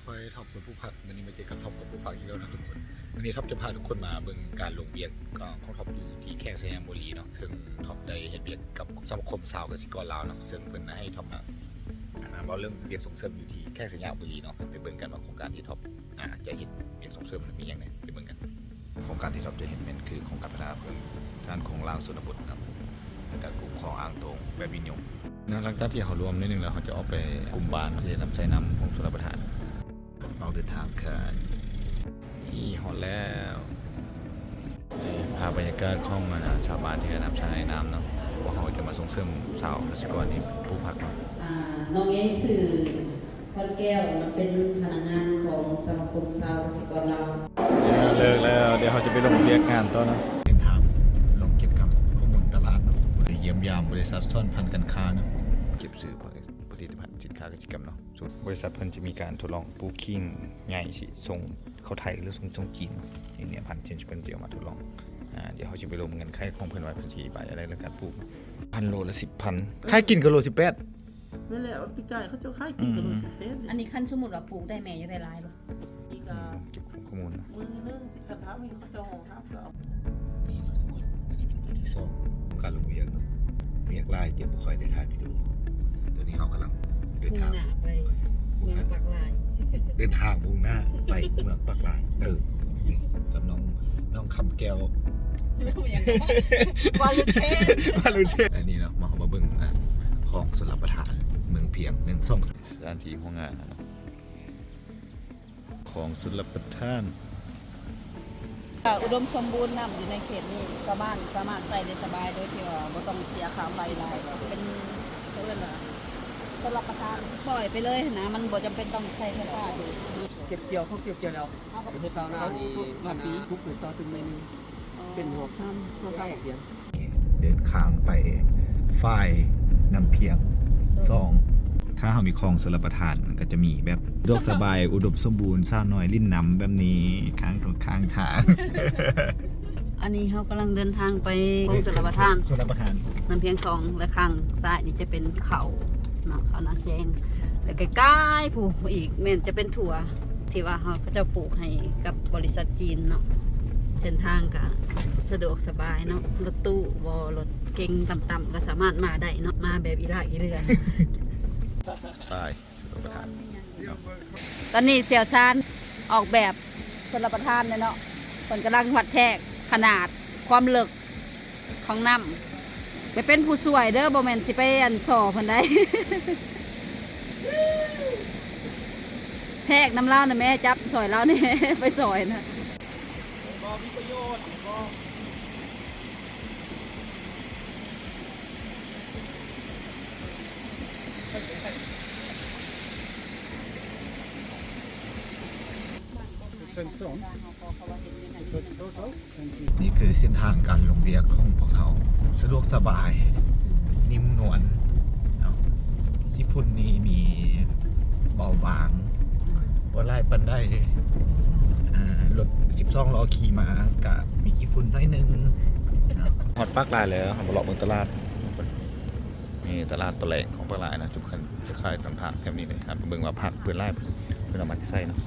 ค่อยท็อปกับผู้พักวันนี้มาเจอกับท็อปกับผู้พักอีกแล้วนะทุกคนวันนี้ท็อปจะพาทุกคนมาเบิ่งการลงเบียกของท็อปอยู่ที่แข้งสยามบุรีเนาะซึ่งท็อปได้เฮ็ดเบียกกับสมาคมชาวเกษตรกรลาวเนาะซึ่งเพิ่นให้ท็อปมาเว้าเรื่องเบียกส่งเสริมอยู่ที่แข้งสยามบุรีเนาะไปเบิ่งกันว่าโครงการที่ท็อปจะเฮ็ดเบียกส่งเสริมมีหยังไงไปเบิ่งกันโครงการที่ท็อปจะเห็นเป็นคือโครงการพัฒนาพื้นฐานของลาวชนบทนะครับในการกลุ่มของอ่างตงแบบวิญญงหลังจากที่เขารวมนิดนึงแล้วเขาจะออกไปกลุ่มบ้านที่นำใช้น้ำของชลประทานเราเดินทางค่ะนี่หอดแล้วภาพบรรยากาศของชาวบ้านที่นำใช้น้ำเนาะว่าเขาจะมาส่งเสริมสาวเกษตรกรที่ปลูกผักเนาะน้องเอ๋สื่อพรแก้วมันเป็นพนักงานของสมาคมชาวเกษตรกรลาวเลิกแล้วเดี๋ยวเขาจะไปลงเรียกงานต่อเนาะเดินทางลงเก็บกับข้อมูลตลาดเนาะเยี่ยมยามบริษัทซ่อนพันธุ์การค้าเนาะเก็บซื้อผลิตภัณฑ์สินค้ากิจกรรมเนาะบริษัทเพิ่นจะมีการทดลองปลูกขิงใหญ่สิส่งเข้าไทยหรือส่งจีนเนาะที่เนี่ยพันธุ์เช่นเพิ่นเดี๋ยวมาทดลองเดี๋ยวเขาจะไปลงเงินค่ายของเพิ่นไว้บัญชีไปอะไรแล้วการปลูกพันโลละ 10,000ค่ายกินก็โล18นั่นแหละปีกายเขาจะค่ายกินกันรู้สึกเต้น อันนี้ขั้นสมมุติว่าปลูกได้แม่จะได้หลายบ่ อีกเก็บข้อมูลนะ มือนึงสิคันท้ามีเขาจะห้องครับก็ นี่เนาะทุกคนวันนี้เป็นมื้อที่2ของการลงเวียกเนาะเวียกไล่เดี๋ยวบ่ค่อยได้ถ่ายไปดูตอนนี้เรากำลังเดินทาง ไปเมืองปากลาย เดินทางมุ่งหน้าไปเมืองปากลายนี่กับน้องคำแก้ว วาลุเชน วาลุเชนอันนี้เนาะมาเบิ่งของสลับประทานเมืองเพียง1 2สถานที่ของงานเนาะของสลับประทาน อุดมสมบูรณ์น้ำอยู่ในเขตนี้ชาวบ้านสามารถใส่ได้สบายโดยที่ว่าบ่ต้องเสียค่าไฟหลายเป็นเพิ่นว่าสำหรับประทานปล่อยไปเลยนะมันบ่จำเป็นต้องใช้ไฟฟ้าดู เก็บเกี่ยวเขาเก็บเกี่ยวแล้วเฮ็ดข้าวหน้านี่มาปีทุกต่อถึงเมนูเป็นหัวซ้ำข้าวเพียง เดินข้างไปฝ่ายน้ำเพียง2ถ้าเรามีคลองสลับประทานมันก็จะมีแบบดอกสบายอุดมสมบูรณ์สร้างน้อยลิ้นน้ำแบบนี้ข้างทาง อันนี้เขากำลังเดินทางไปคลองสลับประทาน สลับประทาน น้ำเพียง2และข้างซ้ายนี่จะเป็นเขาเนาะเขานาแซงแล้วใกล้ๆผู้อีกแม่นจะเป็นถั่วที่ว่าเขาก็จะปลูกให้กับบริษัทจีนเนาะเส้นทางก็สะดวกสบายเนาะรถตู้บ่รถเก๋งต่ำๆก็สามารถมาได้เนาะมาแบบอีรากอีเรือน ไปสลับประทาน ตอนนี้เสี่ยวซานออกแบบชลประทานเนาะคนกำลังวัดแทกขนาดความลึกของน้ำไปเป็นผู้ช่วยเด้อบ่แม่นสิไปอันสอเพิ่นได้ แทกน้ำเล่านะแม่จับสอยเล่านี่ ไปสอยนะมีประโยชน์นี่คือเส้นทางการลงเบียกของพวกเขาสะดวกสบายนิ่มนวลที่ฝุ่นนี้มีเบาบางบ่ไล่ปันได้รถ12ล้อขี่มากะมีกี่ฝุ่นน้อยนึงฮอดปากลายแล้วมาเลาะเมืองตลาดมีตลาดตะแหลงของปากลายนะทุกคนจะขายตามทางแบบนี้เลยครับเบิ่งว่าผักเพื่อนไล่เพื่อนเอามาที่ใส่เนาะ